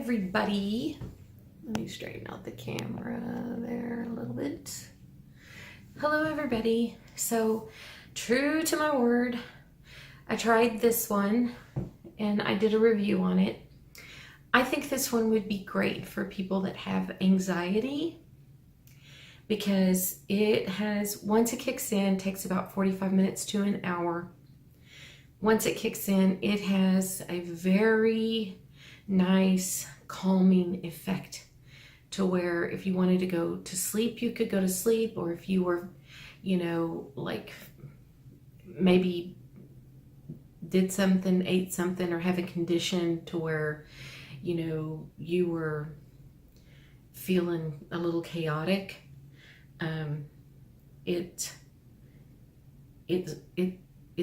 everybody. Let me straighten out the camera there a little bit. Hello everybody. So true to my word, I tried this one and I did a review on it. I think this one would be great for people that have anxiety because it has, once it kicks in, takes about 45 minutes to an hour. Once it kicks in, it has a very nice calming effect to where if you wanted to go to sleep, you could go to sleep, or if you were, like maybe did something, ate something, or have a condition to where, you were feeling a little chaotic, it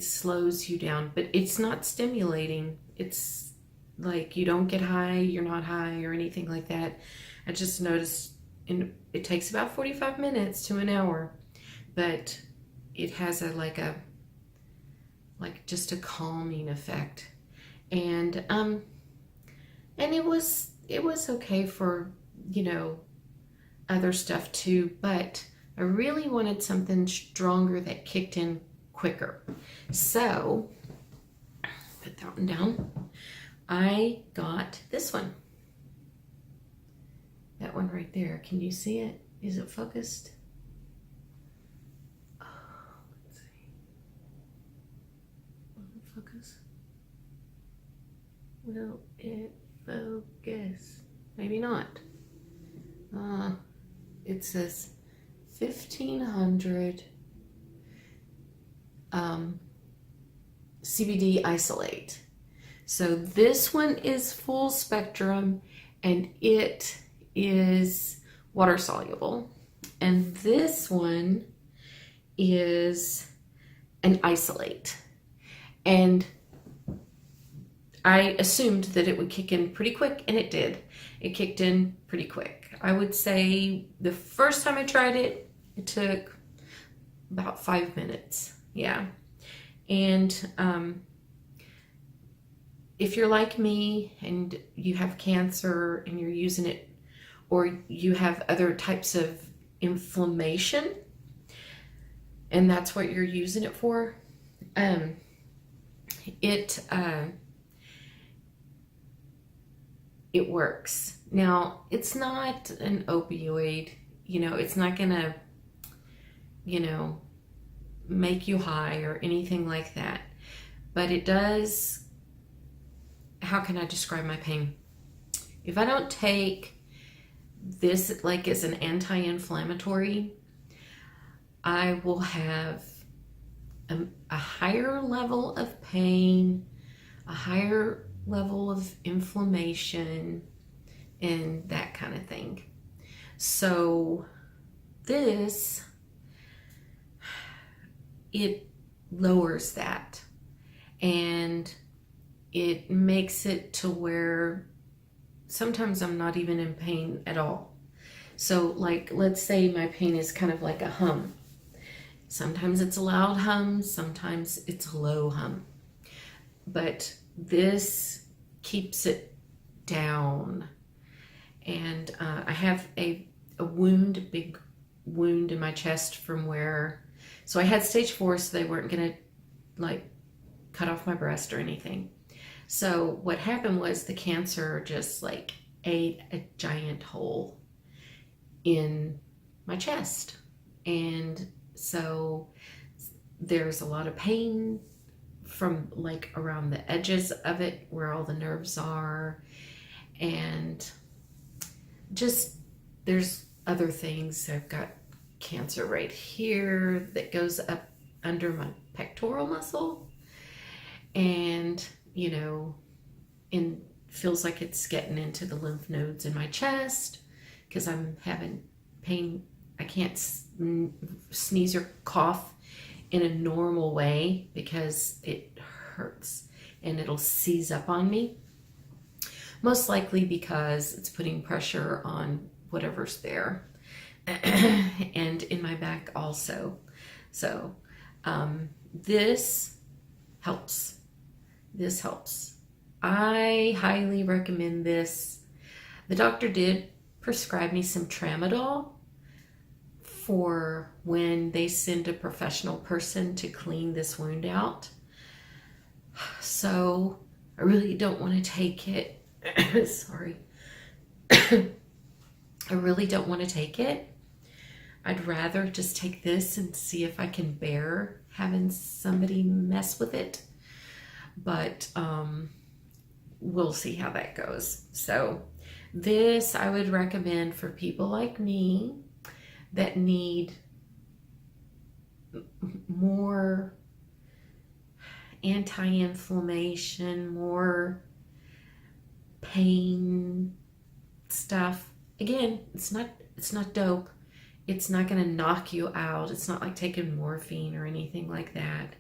slows you down, but it's not stimulating. It's like you don't get high, you're not high or anything like that. I just noticed it takes about 45 minutes to an hour, but it has just a calming effect. And it was okay for, other stuff too, but I really wanted something stronger that kicked in quicker. So put that one down. I got this one. That one right there. Can you see it? Is it focused? Oh, let's see. Will it focus? Will it focus? Maybe not. It says 1500 CBD isolate. So this one is full spectrum and it is water soluble, and this one is an isolate. And I assumed that it would kick in pretty quick, and it did. It kicked in pretty quick. I would say the first time I tried it, it took about 5 minutes. Yeah. And if you're like me and you have cancer and you're using it, or you have other types of inflammation and that's what you're using it for, it works. Now, it's not an opioid, it's not gonna, make you high or anything like that, but it does. How can I describe my pain? If I don't take this as an anti-inflammatory, I will have a higher level of pain, a higher level of inflammation, and that kind of thing. So this, it lowers that, and it makes it to where sometimes I'm not even in pain at all. So let's say my pain is kind of like a hum. Sometimes it's a loud hum, sometimes it's a low hum. But this keeps it down. And I have a big wound in my chest from where, so I had stage 4, so they weren't gonna cut off my breast or anything. So what happened was the cancer just ate a giant hole in my chest. And so there's a lot of pain from around the edges of it where all the nerves are. And just there's other things. I've got cancer right here that goes up under my pectoral muscle. And and feels like it's getting into the lymph nodes in my chest because I'm having pain. I can't sneeze or cough in a normal way because it hurts and it'll seize up on me. Most likely because it's putting pressure on whatever's there. And in my back also. So this helps. This helps. I highly recommend this The doctor did prescribe me some tramadol for when they send a professional person to clean this wound out. So I really don't want to take it. Sorry. I really don't want to take it. I'd rather just take this and see if I can bear having somebody mess with it. But we'll see how that goes. So this I would recommend for people like me that need more anti-inflammation, more pain stuff. Again, it's not dope. It's not going to knock you out. It's not like taking morphine or anything like that.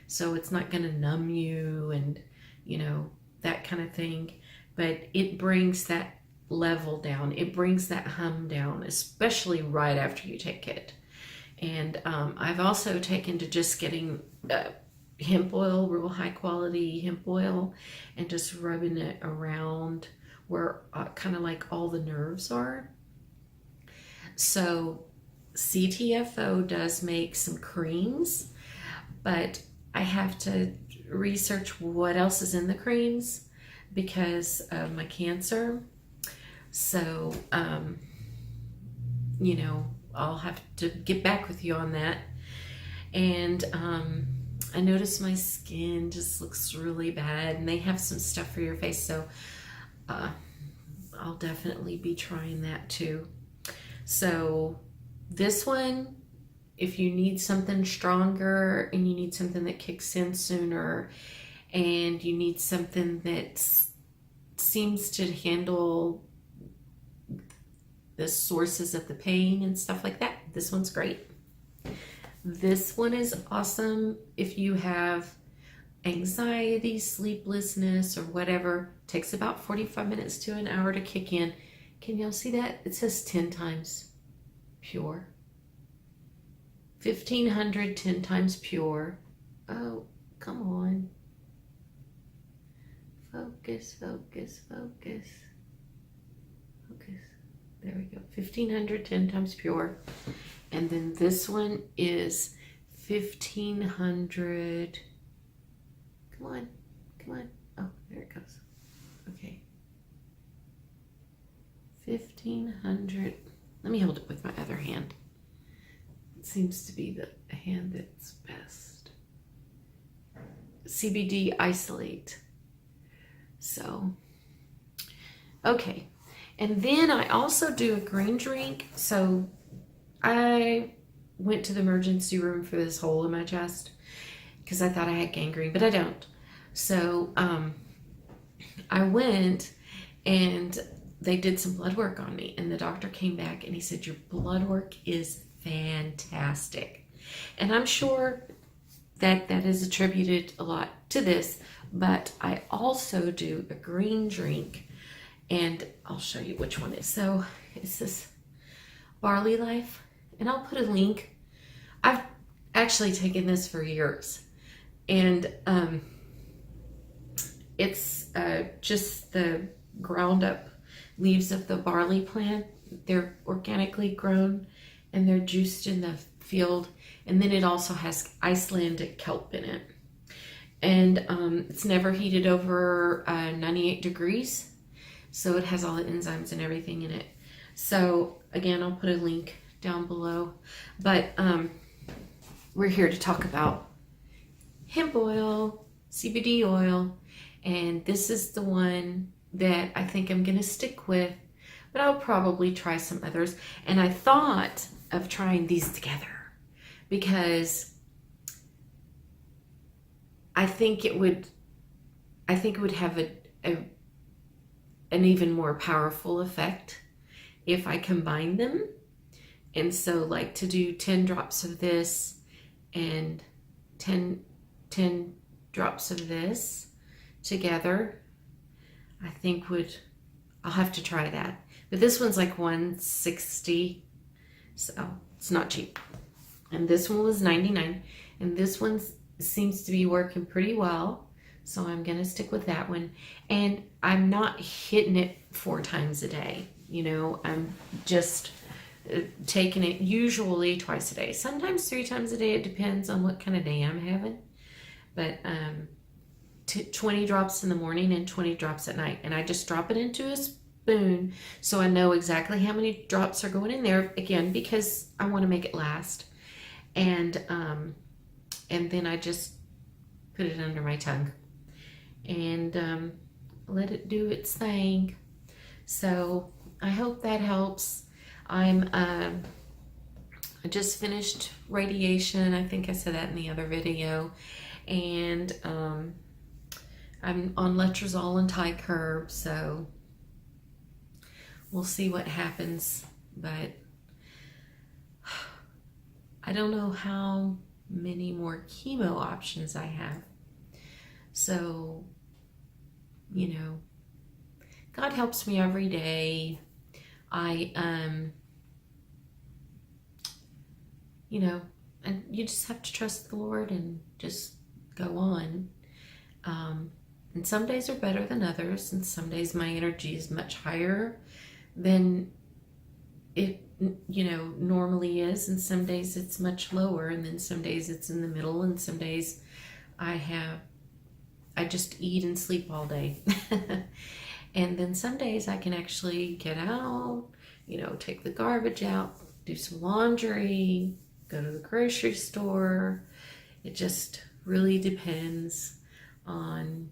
So it's not going to numb you and, you know, that kind of thing. But it brings that level down. It brings that hum down, especially right after you take it. And I've also taken to just getting hemp oil, real high quality hemp oil, and just rubbing it around where kind of like all the nerves are. So CTFO does make some creams, but I have to research what else is in the creams because of my cancer. So, you know, I'll have to get back with you on that. And I noticed my skin just looks really bad, and they have some stuff for your face, so I'll definitely be trying that too. So this one, if you need something stronger and you need something that kicks in sooner and you need something that seems to handle the sources of the pain and stuff like that, this one's great. This one is awesome if you have anxiety, sleeplessness, or whatever. It takes about 45 minutes to an hour to kick in. Can y'all see that? It says 10 times pure. 1,500, 10 times pure. Oh, come on. Focus, focus, focus. Focus. There we go. 1,500, 10 times pure. And then this one is 1,500. Come on. Come on. Oh, there it goes. Okay. 1,500. Let me hold it with my other hand. It seems to be the hand that's best. CBD isolate. So, okay. And then I also do a green drink. So I went to the emergency room for this hole in my chest because I thought I had gangrene, but I don't. So I went and they did some blood work on me, and the doctor came back and he said, your blood work is fantastic. And I'm sure that that is attributed a lot to this, but I also do a green drink, and I'll show you which one it is. So it's this Barley Life, and I'll put a link. I've actually taken this for years, and it's just the ground up leaves of the barley plant. They're organically grown and they're juiced in the field, and then it also has Icelandic kelp in it, and it's never heated over 98 degrees, so it has all the enzymes and everything in it. So again, I'll put a link down below, but we're here to talk about hemp oil, CBD oil, and this is the one that I think I'm gonna stick with, but I'll probably try some others. And I thought of trying these together because I think it would have an even more powerful effect if I combine them. And so like to do 10 drops of this and 10 drops of this together, I think I'll have to try that. But this one's like $160, so it's not cheap. And this one was $99, and this one seems to be working pretty well. So I'm going to stick with that one. And I'm not hitting it 4 times a day. I'm just taking it usually twice a day. Sometimes 3 times a day. It depends on what kind of day I'm having. But 20 drops in the morning and 20 drops at night. And I just drop it into a spoon so I know exactly how many drops are going in there. Again, because I want to make it last. And then I just put it under my tongue and let it do its thing. So I hope that helps. I just finished radiation. I think I said that in the other video. And I'm on letrozole and Tykerb, so we'll see what happens. But I don't know how many more chemo options I have. So, God helps me every day. And you just have to trust the Lord and just go on. And some days are better than others, and some days my energy is much higher than it, normally is, and some days it's much lower, and then some days it's in the middle, and some days I just eat and sleep all day. And then some days I can actually get out, take the garbage out, do some laundry, go to the grocery store. It just really depends on,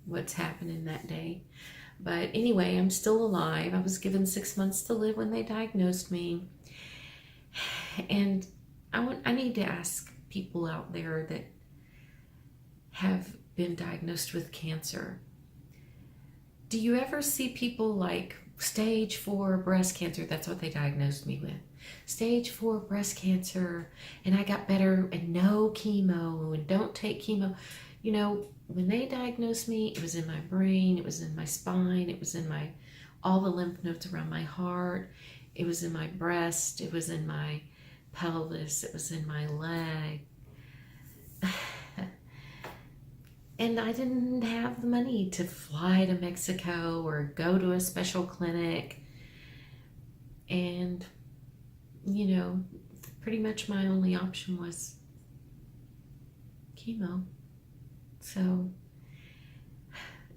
what's happening that day. But anyway, I'm still alive. I was given 6 months to live when they diagnosed me. And I need to ask people out there that have been diagnosed with cancer. Do you ever see people like stage 4 breast cancer? That's what they diagnosed me with. Stage 4 breast cancer, and I got better, and no chemo, and don't take chemo. When they diagnosed me, it was in my brain, it was in my spine, it was in all the lymph nodes around my heart, it was in my breast, it was in my pelvis, it was in my leg. And I didn't have the money to fly to Mexico or go to a special clinic. And, pretty much my only option was chemo. So,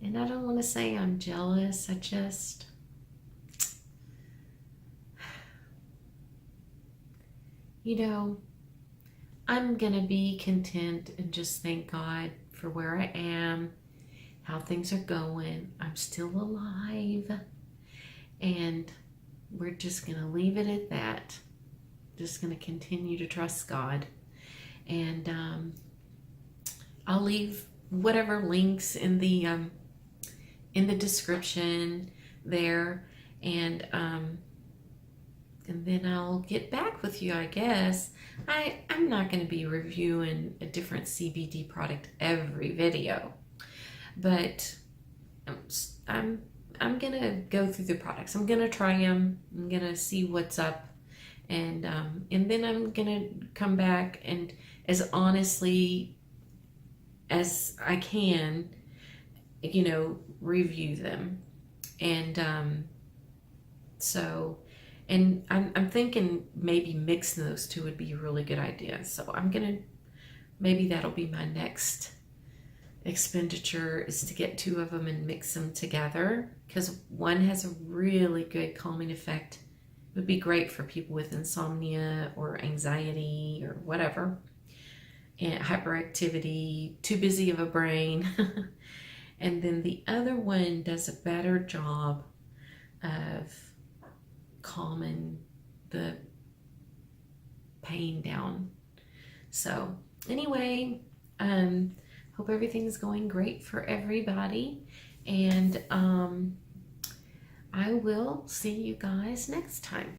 and I don't want to say I'm jealous. I'm going to be content and just thank God for where I am, how things are going. I'm still alive, and we're just going to leave it at that. Just going to continue to trust God. And I'll leave whatever links in the description there, and then I'll get back with you, I guess. I'm not going to be reviewing a different CBD product every video, but I'm going to go through the products. I'm going to try them. I'm going to see what's up, and then I'm going to come back and as honestly as I can, review them. And and I'm thinking maybe mixing those two would be a really good idea. So maybe that'll be my next expenditure, is to get 2 of them and mix them together, because one has a really good calming effect. It would be great for people with insomnia or anxiety or whatever, and hyperactivity, too busy of a brain. And then the other one does a better job of calming the pain down. So anyway, hope everything's going great for everybody, and I will see you guys next time.